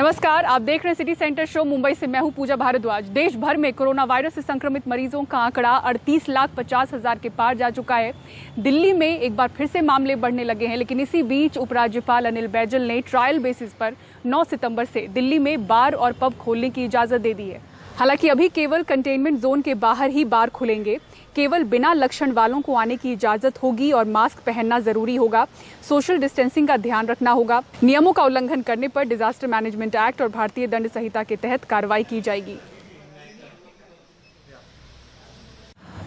नमस्कार, आप देख रहे हैं सिटी सेंटर शो। मुंबई से मैं हूं पूजा भारद्वाज। देश भर में कोरोना वायरस से संक्रमित मरीजों का आंकड़ा 38,50,000 के पार जा चुका है। दिल्ली में एक बार फिर से मामले बढ़ने लगे हैं, लेकिन इसी बीच उपराज्यपाल अनिल बैजल ने ट्रायल बेसिस पर 9 सितंबर से दिल्ली में बार और पब खोलने की इजाजत दे दी है। हालांकि अभी केवल कंटेनमेंट जोन के बाहर ही बार खुलेंगे। केवल बिना लक्षण वालों को आने की इजाजत होगी और मास्क पहनना जरूरी होगा। सोशल डिस्टेंसिंग का ध्यान रखना होगा। नियमों का उल्लंघन करने पर डिजास्टर मैनेजमेंट एक्ट और भारतीय दंड संहिता के तहत कार्रवाई की जाएगी।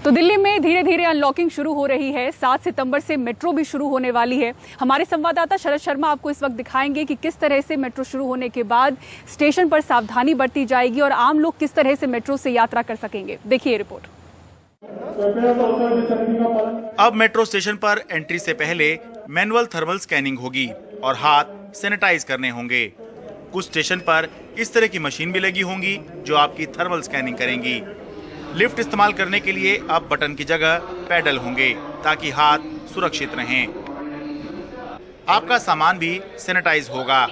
तो दिल्ली में धीरे धीरे अनलॉकिंग शुरू हो रही है। 7 सितंबर से मेट्रो भी शुरू होने वाली है। हमारे संवाददाता शरद शर्मा आपको इस वक्त दिखाएंगे कि किस तरह से मेट्रो शुरू होने के बाद स्टेशन पर सावधानी बरती जाएगी और आम लोग किस तरह से मेट्रो से यात्रा कर सकेंगे। देखिए रिपोर्ट। अब मेट्रो स्टेशन पर एंट्री से पहले मैनुअल थर्मल स्कैनिंग होगी और हाथ सैनिटाइज करने होंगे। कुछ स्टेशन पर इस तरह की मशीन भी लगी होंगी जो आपकी थर्मल स्कैनिंग करेंगी। लिफ्ट इस्तेमाल करने के लिए अब बटन की जगह पैडल होंगे ताकि हाथ सुरक्षित रहें। आपका सामान भी सैनिटाइज होगा।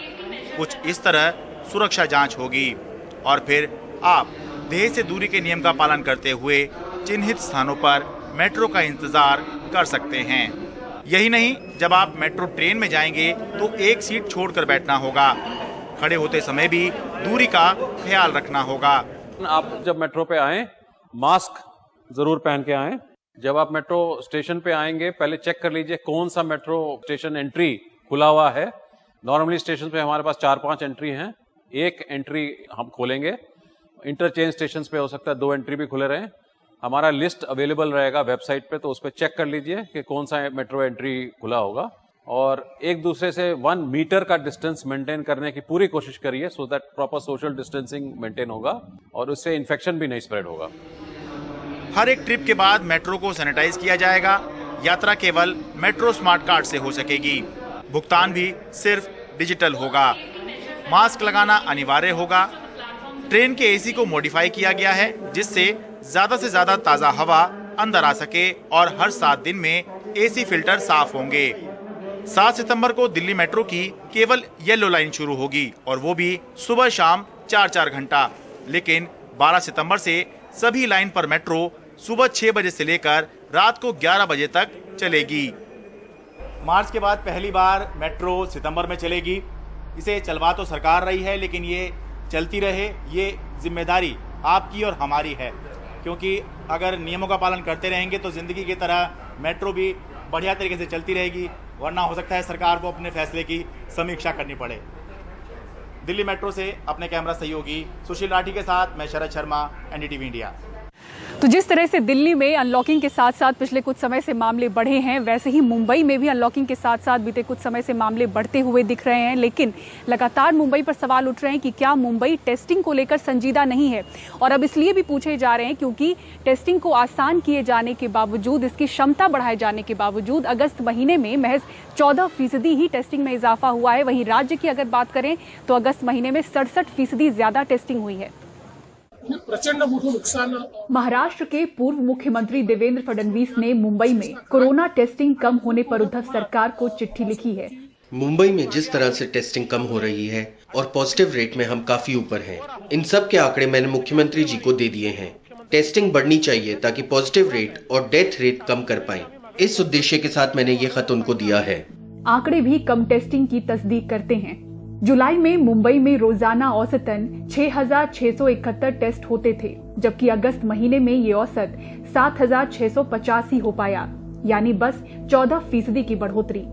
कुछ इस तरह सुरक्षा जांच होगी और फिर आप देह से दूरी के नियम का पालन करते हुए चिन्हित स्थानों पर मेट्रो का इंतजार कर सकते हैं। यही नहीं, जब आप मेट्रो ट्रेन में जाएंगे तो एक सीट छोड़कर बैठना होगा। खड़े होते समय भी दूरी का ख्याल रखना होगा। आप जब मेट्रो पे आएं, मास्क जरूर पहन के आएं। जब आप मेट्रो स्टेशन पे आएंगे, पहले चेक कर लीजिए कौन सा मेट्रो स्टेशन एंट्री खुला हुआ है। नॉर्मली स्टेशन पे हमारे पास 4-5 एंट्री हैं, एक एंट्री हम खोलेंगे। इंटरचेंज स्टेशन पे हो सकता है 2 एंट्री भी खुले रहें। हमारा लिस्ट अवेलेबल रहेगा वेबसाइट पे, तो उस पर चेक कर लीजिए कि कौन सा मेट्रो एंट्री खुला होगा। और एक दूसरे से 1 मीटर का डिस्टेंस मेंटेन करने की पूरी कोशिश करिए, so that proper social distancing maintain होगा और उससे इन्फेक्शन भी नहीं स्प्रेड होगा। हर एक ट्रिप के बाद मेट्रो को सैनिटाइज किया जाएगा। यात्रा केवल मेट्रो स्मार्ट कार्ड से हो सकेगी। भुगतान भी सिर्फ डिजिटल होगा। मास्क लगाना अनिवार्य होगा। ट्रेन के एसी को मॉडिफाई किया गया है जिससे ज्यादा से ज्यादा ताजा हवा अंदर आ सके और हर 7 दिन में एसी फिल्टर साफ होंगे। 7 सितंबर को दिल्ली मेट्रो की केवल येलो लाइन शुरू होगी और वो भी सुबह शाम 4-4 घंटा। लेकिन 12 सितंबर से सभी लाइन पर मेट्रो सुबह 6 बजे से लेकर रात को 11 बजे तक चलेगी। मार्च के बाद पहली बार मेट्रो सितंबर में चलेगी। इसे चलवा तो सरकार रही है, लेकिन ये चलती रहे, ये जिम्मेदारी आपकी और हमारी है, क्योंकि अगर नियमों का पालन करते रहेंगे तो जिंदगी की तरह मेट्रो भी बढ़िया तरीके से चलती रहेगी, वरना हो सकता है सरकार को अपने फैसले की समीक्षा करनी पड़े। दिल्ली मेट्रो से अपने कैमरा सहयोगी सुशील राठी के साथ मैं शरद शर्मा, एनडीटीवी इंडिया। तो जिस तरह से दिल्ली में अनलॉकिंग के साथ साथ पिछले कुछ समय से मामले बढ़े हैं, वैसे ही मुंबई में भी अनलॉकिंग के साथ साथ बीते कुछ समय से मामले बढ़ते हुए दिख रहे हैं। लेकिन लगातार मुंबई पर सवाल उठ रहे हैं कि क्या मुंबई टेस्टिंग को लेकर संजीदा नहीं है। और अब इसलिए भी पूछे जा रहे हैं क्योंकि टेस्टिंग को आसान किए जाने के बावजूद, इसकी क्षमता बढ़ाए जाने के बावजूद अगस्त महीने में महज 14% ही टेस्टिंग में इजाफा हुआ है। वहीं राज्य की अगर बात करें तो अगस्त महीने में 67% ज्यादा टेस्टिंग हुई है। प्रचंड मोठं नुकसान। महाराष्ट्र के पूर्व मुख्यमंत्री देवेंद्र फडणवीस ने मुंबई में कोरोना टेस्टिंग कम होने पर उद्धव सरकार को चिट्ठी लिखी है। मुंबई में जिस तरह से टेस्टिंग कम हो रही है और पॉजिटिव रेट में हम काफी ऊपर हैं, इन सब के आंकड़े मैंने मुख्यमंत्री जी को दे दिए हैं। टेस्टिंग बढ़नी चाहिए ताकि पॉजिटिव रेट और डेथ रेट कम कर पाएं। इस उद्देश्य के साथ मैंने ये खत उनको दिया है। आंकड़े भी कम टेस्टिंग की तस्दीक करते हैं। जुलाई में मुंबई में रोजाना औसतन 6,671 टेस्ट होते थे, जबकि अगस्त महीने में ये औसत 7,685 ही हो पाया, यानी बस 14% की बढ़ोतरी।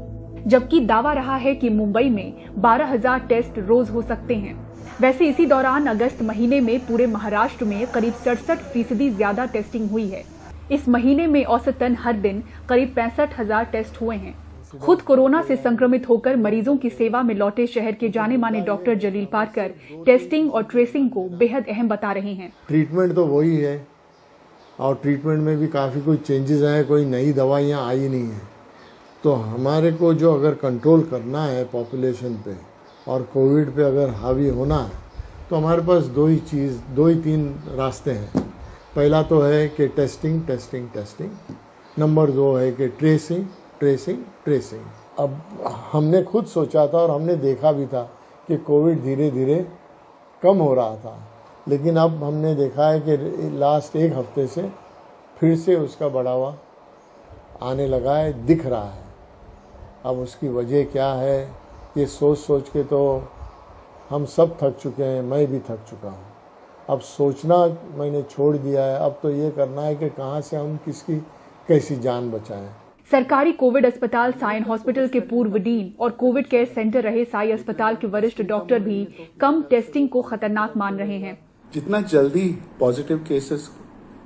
जबकि दावा रहा है कि मुंबई में 12,000 टेस्ट रोज हो सकते हैं। वैसे इसी दौरान अगस्त महीने में पूरे महाराष्ट्र में करीब 67% ज्यादा टेस्टिंग हुई है। इस महीने में औसतन हर दिन करीब 65,000 टेस्ट हुए हैं। खुद कोरोना से संक्रमित होकर मरीजों की सेवा में लौटे शहर के जाने माने डॉक्टर जलील पारकर टेस्टिंग और ट्रेसिंग को बेहद अहम बता रहे हैं। ट्रीटमेंट तो वही है और ट्रीटमेंट में भी काफ़ी कोई चेंजेस आए, कोई नई दवाइयाँ आई नहीं है। तो हमारे को जो अगर कंट्रोल करना है पॉपुलेशन पे और कोविड पे अगर हावी होना है, तो हमारे पास 2-3 रास्ते हैं। पहला तो है कि टेस्टिंग। नंबर 2 है कि ट्रेसिंग। अब हमने खुद सोचा था और हमने देखा भी था कि कोविड धीरे धीरे कम हो रहा था, लेकिन अब हमने देखा है कि लास्ट एक हफ्ते से फिर से उसका बढ़ावा आने लगा है, दिख रहा है। अब उसकी वजह क्या है, ये सोच सोच के तो हम सब थक चुके हैं, मैं भी थक चुका हूँ। अब सोचना मैंने छोड़ दिया है, अब तो ये करना है कि कहाँ से हम किसकी कैसी जान बचाएं। सरकारी कोविड अस्पताल सायन हॉस्पिटल के पूर्व डीन और कोविड केयर सेंटर रहे साई अस्पताल के वरिष्ठ डॉक्टर भी कम टेस्टिंग को खतरनाक मान रहे हैं। जितना जल्दी पॉजिटिव केसेस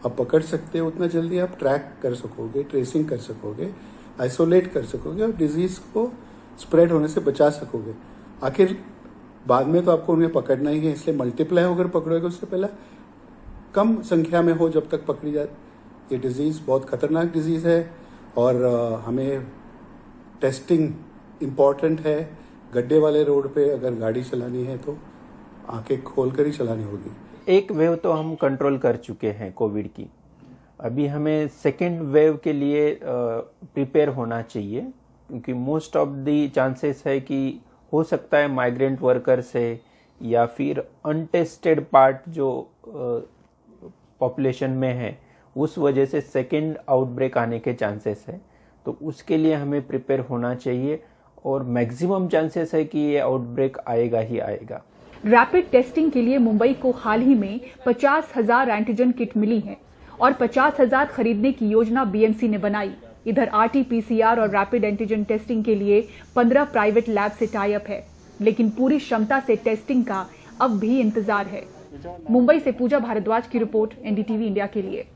आप पकड़ सकते हो, उतना जल्दी आप ट्रैक कर सकोगे, ट्रेसिंग कर सकोगे, आइसोलेट कर सकोगे और डिजीज को स्प्रेड होने से बचा सकोगे। आखिर बाद में तो आपको उन्हें पकड़ना ही है, इसलिए मल्टीप्लाई होकर पकड़ोगे उससे पहले कम संख्या में हो जब तक पकड़ी जाए। ये डिजीज बहुत खतरनाक डिजीज है और हमें टेस्टिंग इम्पॉर्टेंट है। गड्ढे वाले रोड पे अगर गाड़ी चलानी है तो आंखें खोलकर ही चलानी होगी। एक वेव तो हम कंट्रोल कर चुके हैं कोविड की, अभी हमें सेकेंड वेव के लिए प्रिपेयर होना चाहिए, क्योंकि मोस्ट ऑफ द चांसेस है कि हो सकता है माइग्रेंट वर्कर से या फिर अनटेस्टेड पार्ट जो पॉपुलेशन में है उस वजह से सेकेंड आउटब्रेक आने के चांसेस है। तो उसके लिए हमें प्रिपेयर होना चाहिए और मैक्सिमम चांसेस है कि ये आउटब्रेक आएगा ही आएगा। रैपिड टेस्टिंग के लिए मुंबई को हाल ही में 50,000 एंटीजन किट मिली है और 50,000 खरीदने की योजना बीएमसी ने बनाई। इधर आरटी-पीसीआर और रैपिड एंटीजन टेस्टिंग के लिए 15 प्राइवेट लैब से टाई अप है, लेकिन पूरी क्षमता से टेस्टिंग का अब भी इंतजार है। मुंबई से पूजा भारद्वाज की रिपोर्ट, एनडीटीवी इंडिया के लिए।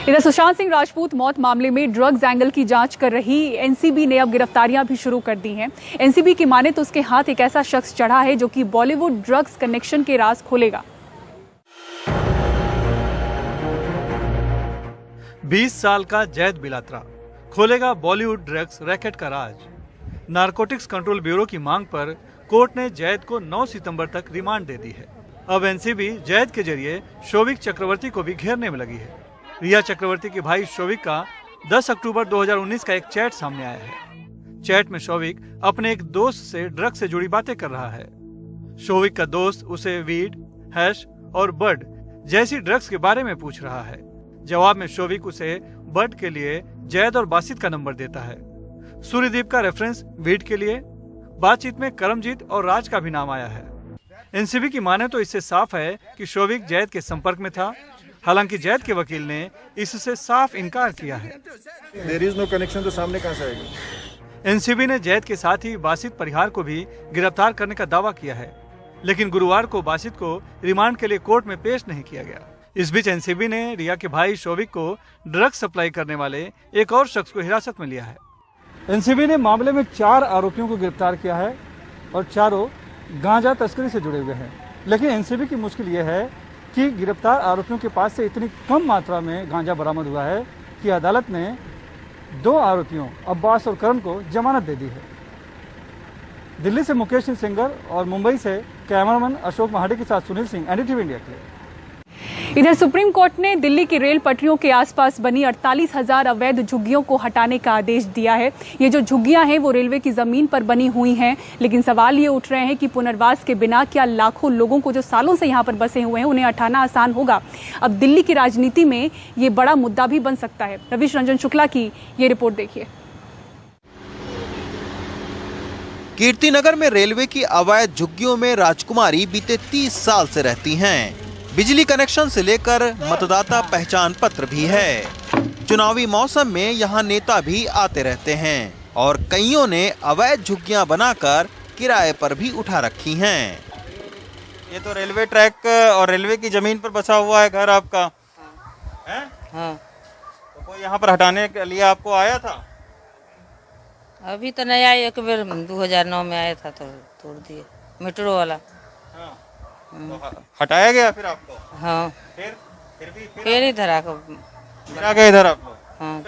इधर सुशांत सिंह राजपूत मौत मामले में ड्रग्स एंगल की जांच कर रही एनसीबी ने अब गिरफ्तारियां भी शुरू कर दी हैं। एनसीबी की माने तो उसके हाथ एक ऐसा शख्स चढ़ा है जो कि बॉलीवुड ड्रग्स कनेक्शन के राज खोलेगा। 20 साल का जैद बिलात्रा खोलेगा बॉलीवुड ड्रग्स रैकेट का राज। नारकोटिक्स कंट्रोल ब्यूरो की मांग पर कोर्ट ने जैद को 9 सितंबर तक रिमांड दे दी है। अब एनसीबी जैद के जरिए शोविक चक्रवर्ती को भी घेरने में लगी है। रिया चक्रवर्ती के भाई शोविक का 10 अक्टूबर 2019 का एक चैट सामने आया है। चैट में शोविक अपने एक दोस्त से ड्रग्स से जुड़ी बातें कर रहा है। शोविक का दोस्त उसे वीड, हैश और बड जैसी ड्रग्स के बारे में पूछ रहा है। जवाब में शोविक उसे बड के लिए जैद और बासित का नंबर देता है। सूर्यदीप का रेफरेंस वीड के लिए। बातचीत में करमजीत और राज का भी नाम आया है। एनसीबी की माने तो इससे साफ है कि शोविक जैद के संपर्क में था। हालांकि जैद के वकील ने इससे साफ इनकार किया है। There is no connection, तो सामने कहां से आएगा? एनसीबी ने जैद के साथ ही बासित परिहार को भी गिरफ्तार करने का दावा किया है, लेकिन गुरुवार को बासित को रिमांड के लिए कोर्ट में पेश नहीं किया गया। इस बीच एनसीबी ने रिया के भाई शोविक को ड्रग्स सप्लाई करने वाले एक और शख्स को हिरासत में लिया है। एनसीबी ने मामले में 4 आरोपियों को गिरफ्तार किया है और चारों गांजा तस्करी से जुड़े हुए हैं। लेकिन एनसीबी की मुश्किल यह है कि गिरफ्तार आरोपियों के पास से इतनी कम मात्रा में गांजा बरामद हुआ है कि अदालत ने 2 आरोपियों अब्बास और करण को जमानत दे दी है। दिल्ली से मुकेश सिंह सेंगर और मुंबई से कैमरामैन अशोक महाडी के साथ सुनील सिंह, एनडीटीवी इंडिया के लिए। इधर सुप्रीम कोर्ट ने दिल्ली की रेल पटरियों के आसपास बनी 48,000 अवैध झुग्गियों को हटाने का आदेश दिया है। ये जो झुग्गियां हैं वो रेलवे की जमीन पर बनी हुई हैं, लेकिन सवाल ये उठ रहे हैं कि पुनर्वास के बिना क्या लाखों लोगों को जो सालों से यहाँ पर बसे हुए हैं उन्हें हटाना आसान होगा? अब दिल्ली की राजनीति में ये बड़ा मुद्दा भी बन सकता है। रविश रंजन शुक्ला की ये रिपोर्ट देखिए। कीर्तिनगर में रेलवे की अवैध झुग्गियों में राजकुमारी बीते 30 साल से रहती हैं। बिजली कनेक्शन से लेकर मतदाता पहचान पत्र भी है। चुनावी मौसम में यहाँ नेता भी आते रहते हैं और कईयों ने अवैध झुग्गियां बनाकर किराए पर भी उठा रखी हैं। ये तो रेलवे ट्रैक और रेलवे की जमीन पर बसा हुआ है घर आपका है? हाँ। तो कोई यहाँ पर हटाने के लिए आपको आया था? अभी तो नहीं आया, एक बार 2009 में आया था तो तोड़ दिए मेट्रो वाला। हाँ। तो हटाया गया फिर आपको? हाँ। फिर इधर आके इधर आप लोग? हाँ।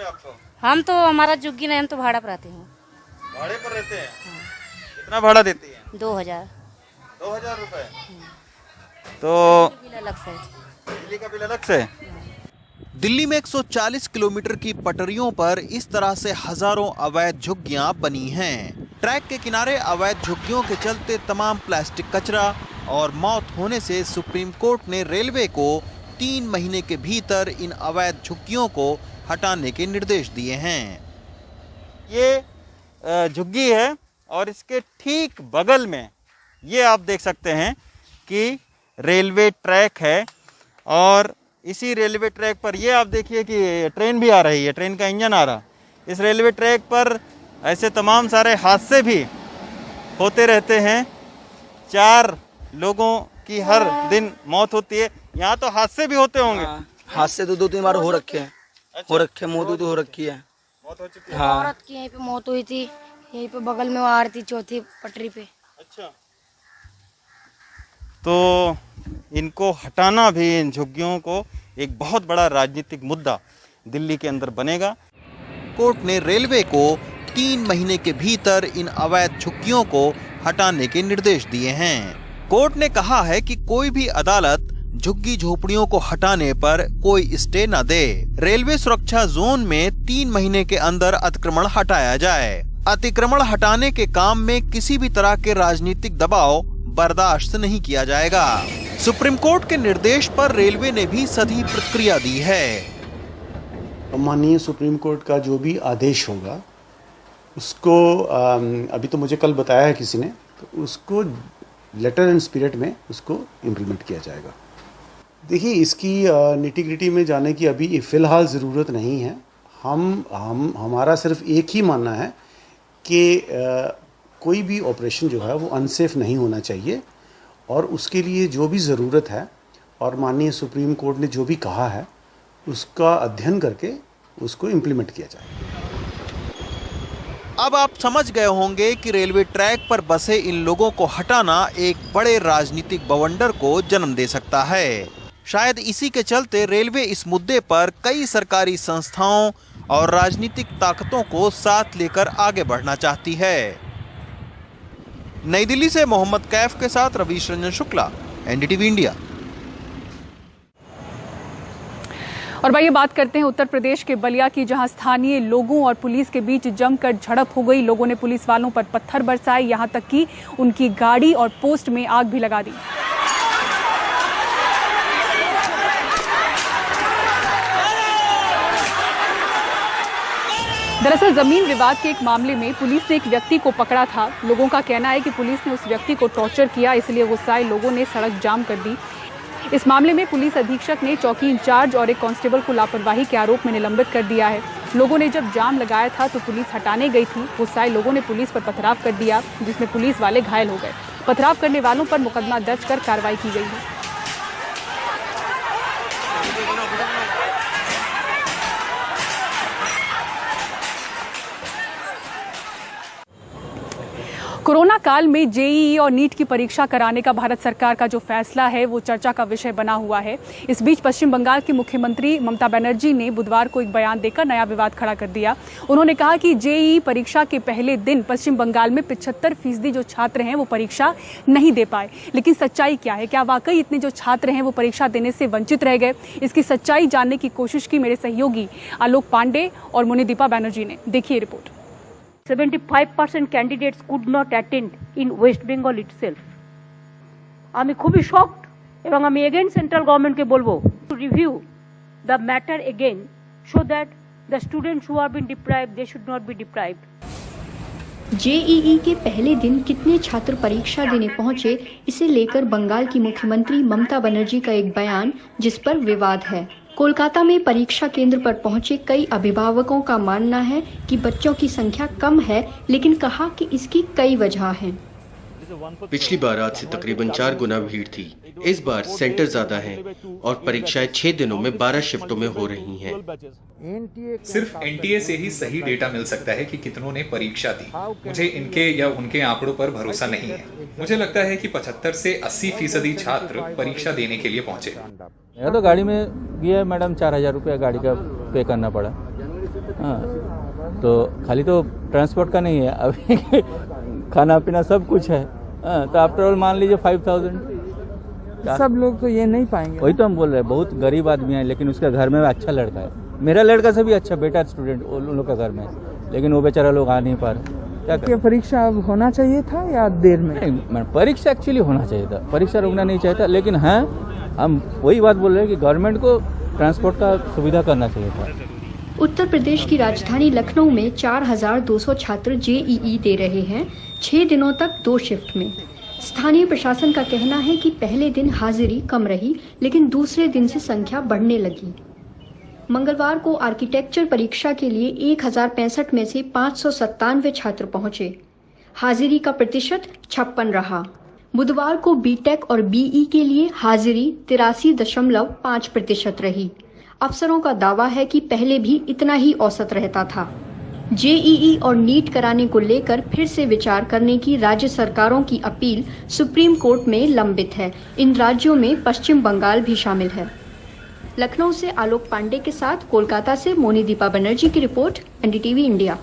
हम तो हमारा झुग्गी नहीं, हम तो भाड़ा पर रहते हैं। भाड़े पर रहते हैं? कितना भाड़ा देती है? 2000 रुपए। तो बिल अलग से, बिजली का बिल अलग से। दिल्ली में 140 किलोमीटर की पटरियों पर इस तरह से हजारों अवैध झुग्गियां बनी हैं। ट्रैक के किनारे अवैध झुग्गियों के चलते तमाम प्लास्टिक कचरा और मौत होने से सुप्रीम कोर्ट ने रेलवे को 3 महीने के भीतर इन अवैध झुग्गियों को हटाने के निर्देश दिए हैं। ये झुग्गी है और इसके ठीक बगल में ये आप देख सकते हैं कि रेलवे ट्रैक है और इसी रेलवे ट्रैक पर ये आप देखिए कि ट्रेन भी आ रही है, ट्रेन का इंजन आ रहा। इस रेलवे ट्रैक पर ऐसे तमाम सारे हादसे भी होते रहते हैं। 4 लोगों की हर दिन मौत होती है। यहाँ तो हादसे भी होते होंगे। हादसे तो 2-3 बार हो रखे हैं। हो रखे, मौत तो हो रखी है। मौत हो चुकी है। हाँ। औरत की यहीं पे मौत हुई थी, यहीं पे बगल में वो आ रही थी चौथी पटरी पे। अच्छा, तो इनको हटाना भी, इन झुग्गियों को, एक बहुत बड़ा राजनीतिक मुद्दा दिल्ली के अंदर बनेगा। कोर्ट ने रेलवे को 3 महीने के भीतर इन अवैध झुग्गियों को हटाने के निर्देश दिए हैं। कोर्ट ने कहा है कि कोई भी अदालत झुग्गी झोपड़ियों को हटाने पर कोई स्टे न दे। रेलवे सुरक्षा जोन में 3 महीने के अंदर अतिक्रमण हटाया जाए। अतिक्रमण हटाने के काम में किसी भी तरह के राजनीतिक दबाव बर्दाश्त नहीं किया जाएगा। सुप्रीम कोर्ट के निर्देश पर रेलवे ने भी सही प्रतिक्रिया दी है। माननीय सुप्रीम कोर्ट का जो भी आदेश होगा उसको अभी तो मुझे कल बताया है किसी ने, तो उसको लेटर एंड स्पिरिट में उसको इम्प्लीमेंट किया जाएगा। देखिए, इसकी निटी ग्रिटी में जाने की अभी फ़िलहाल ज़रूरत नहीं है। हमारा सिर्फ एक ही मानना है कि कोई भी ऑपरेशन जो है वो अनसेफ नहीं होना चाहिए और उसके लिए जो भी ज़रूरत है और माननीय सुप्रीम कोर्ट ने जो भी कहा है उसका अध्ययन करके उसको इम्प्लीमेंट किया जाए। अब आप समझ गए होंगे कि रेलवे ट्रैक पर बसे इन लोगों को हटाना एक बड़े राजनीतिक बवंडर को जन्म दे सकता है। शायद इसी के चलते रेलवे इस मुद्दे पर कई सरकारी संस्थाओं और राजनीतिक ताकतों को साथ लेकर आगे बढ़ना चाहती है। नई दिल्ली से मोहम्मद कैफ के साथ रवीश रंजन शुक्ला, एनडीटीवी इंडिया। और भाई ये बात करते हैं उत्तर प्रदेश के बलिया की, जहां स्थानीय लोगों और पुलिस के बीच जमकर झड़प हो गई। लोगों ने पुलिस वालों पर पत्थर बरसाए, यहां तक कि उनकी गाड़ी और पोस्ट में आग भी लगा दी। दरअसल जमीन विवाद के एक मामले में पुलिस ने एक व्यक्ति को पकड़ा था। लोगों का कहना है कि पुलिस ने उस व्यक्ति को टॉर्चर किया, इसलिए गुस्साए लोगों ने सड़क जाम कर दी। इस मामले में पुलिस अधीक्षक ने चौकी इंचार्ज और एक कांस्टेबल को लापरवाही के आरोप में निलंबित कर दिया है। लोगों ने जब जाम लगाया था तो पुलिस हटाने गई थी। गुस्साए लोगों ने पुलिस पर पथराव कर दिया, जिसमें पुलिस वाले घायल हो गए। पथराव करने वालों पर मुकदमा दर्ज कर कार्रवाई की गई है। कोरोना काल में जेईई और नीट की परीक्षा कराने का भारत सरकार का जो फैसला है वो चर्चा का विषय बना हुआ है। इस बीच पश्चिम बंगाल की मुख्यमंत्री ममता बनर्जी ने बुधवार को एक बयान देकर नया विवाद खड़ा कर दिया। उन्होंने कहा कि जेईई परीक्षा के पहले दिन पश्चिम बंगाल में 75% जो छात्र हैं वो परीक्षा नहीं दे पाए। लेकिन सच्चाई क्या है? क्या वाकई इतने जो छात्र हैं वो परीक्षा देने से वंचित रह गए? इसकी सच्चाई जानने की कोशिश की मेरे सहयोगी आलोक पांडे और मुनिदीपा बैनर्जी ने। देखिए report. 75% candidates could not attend in West Bengal itself. আমি খুবই শকড এবং আমি এগেইন সেন্ট্রাল গভর্নমেন্টকে বলবো to review the matter again so that the students who have been deprived they should not be deprived. JEE के पहले दिन कितने छात्र परीक्षा देने पहुंचे, इसे लेकर बंगाल की मुख्यमंत्री ममता बनर्जी का एक बयान जिस पर विवाद है। कोलकाता में परीक्षा केंद्र पर पहुंचे कई अभिभावकों का मानना है कि बच्चों की संख्या कम है, लेकिन कहा कि इसकी कई वजह हैं। पिछली बार आज से तकरीबन 4 गुना भीड़ थी। इस बार सेंटर ज्यादा हैं और परीक्षाएं 6 दिनों में 12 शिफ्टों में हो रही हैं। सिर्फ एनटीए से ही सही डेटा मिल सकता है कि कितनों ने परीक्षा दी। मुझे इनके या उनके आंकड़ों पर भरोसा नहीं है। मुझे लगता है कि 75 से 80% छात्र परीक्षा देने के लिए पहुंचे। मेरा तो गाड़ी में गया मैडम, 4000 रुपया गाड़ी का पे करना पड़ा। हाँ, तो खाली तो ट्रांसपोर्ट का नहीं है, अभी खाना पीना सब कुछ है। तो आफ्टर ऑल मान लीजिए 5000। सब लोग तो ये नहीं पाएंगे। वही तो हम बोल रहे हैं, बहुत गरीब आदमी है, लेकिन उसका घर में अच्छा लड़का है। मेरा लड़का से भी अच्छा बेटा स्टूडेंट उन लोग का घर में, लेकिन वो बेचारा लोग आ नहीं पा रहे। क्या करें? परीक्षा अब होना चाहिए था या देर में? परीक्षा एक्चुअली होना चाहिए था, परीक्षा रुकना नहीं चाहिए था, लेकिन हाँ हम वही बात बोल रहे हैं कि गवर्नमेंट को ट्रांसपोर्ट का सुविधा करना चाहिए था। उत्तर प्रदेश की राजधानी लखनऊ में 4,200 छात्र जेईई दे रहे हैं 6 दिनों तक 2 शिफ्ट में। स्थानीय प्रशासन का कहना है कि पहले दिन हाजिरी कम रही, लेकिन दूसरे दिन से संख्या बढ़ने लगी। मंगलवार को आर्किटेक्चर परीक्षा के लिए 1065 में से 597 छात्र पहुंचे। हाजिरी का प्रतिशत 56 रहा। बुधवार को बीटेक और बीई के लिए हाजिरी 83.5% रही। अफसरों का दावा है कि पहले भी इतना ही औसत रहता था। जेईई और नीट कराने को लेकर फिर से विचार करने की राज्य सरकारों की अपील सुप्रीम कोर्ट में लंबित है। इन राज्यों में पश्चिम बंगाल भी शामिल है। लखनऊ से आलोक पांडे के साथ कोलकाता से मोनीदीपा बनर्जी की report, NDTV India.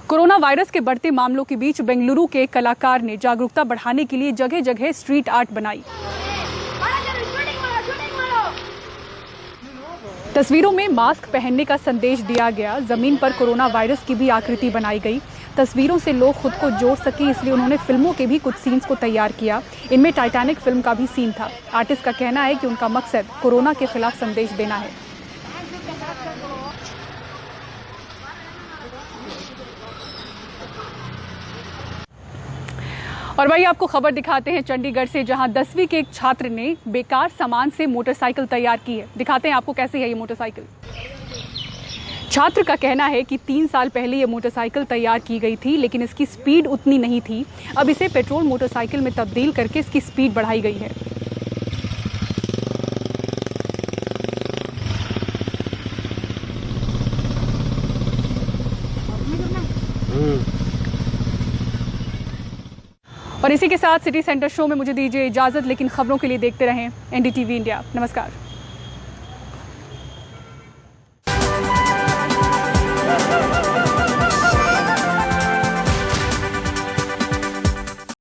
Corona virus के बढ़ते मामलों के बीच बेंगलुरु के कलाकार ने जागरूकता बढ़ाने के लिए जगह जगह स्ट्रीट आर्ट बनाई। तस्वीरों में मास्क पहनने का संदेश दिया गया। जमीन पर कोरोना वायरस की भी आकृति बनाई गई। तस्वीरों से लोग खुद को जोड़ सके, इसलिए उन्होंने फिल्मों के भी कुछ सीन्स को तैयार किया। इनमें टाइटैनिक फिल्म का भी सीन था। आर्टिस्ट का कहना है कि उनका मकसद कोरोना के खिलाफ संदेश देना है। और भाई आपको खबर दिखाते हैं चंडीगढ़ से, जहां 10वीं के एक छात्र ने बेकार सामान से मोटरसाइकिल तैयार की है। दिखाते हैं आपको कैसे है ये मोटरसाइकिल। छात्र का कहना है कि 3 साल पहले ये मोटरसाइकिल तैयार की गई थी, लेकिन इसकी स्पीड उतनी नहीं थी। अब इसे पेट्रोल मोटरसाइकिल में तब्दील करके इसकी स्पीड बढ़ाई गई है। और इसी के साथ सिटी सेंटर शो में मुझे दीजिए इजाजत, लेकिन खबरों के लिए देखते रहें एनडीटीवी इंडिया। नमस्कार।